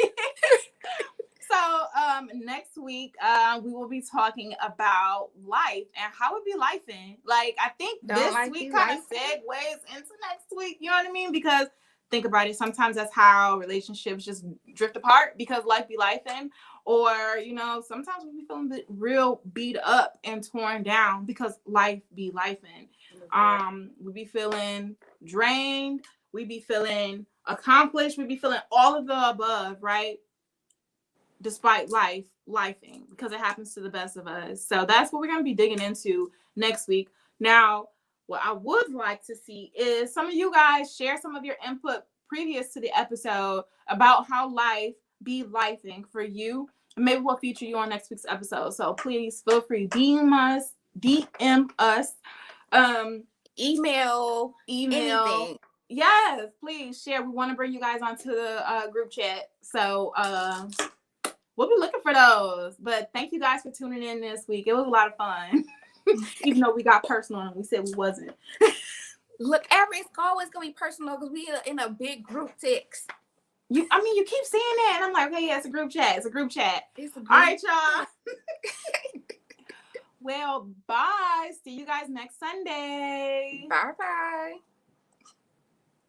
So next week we will be talking about life and how it be lifing. Like, I think this week kind of segues into next week. You know what I mean? Because think about it. Sometimes that's how relationships just drift apart because life be lifing. Or, you know, sometimes we be feeling real beat up and torn down because life be lifing. We be feeling drained. We be feeling accomplished. We be feeling all of the above, right? Despite life lifing because it happens to the best of us. So that's what we're going to be digging into next week. Now, what I would like to see is some of you guys share some of your input previous to the episode about how life be lifing for you. And maybe we'll feature you on next week's episode. So please feel free, DM us, email, anything. Yes, please share. We want to bring you guys onto the group chat. So we'll be looking for those. But thank you guys for tuning in this week. It was a lot of fun. Even though we got personal and we said we wasn't. Look, it's always gonna be personal because we are in a big group text. You keep saying that, and I'm like, okay, yeah, it's a group chat. It's a group chat. All right, y'all. Well, bye. See you guys next Sunday. Bye.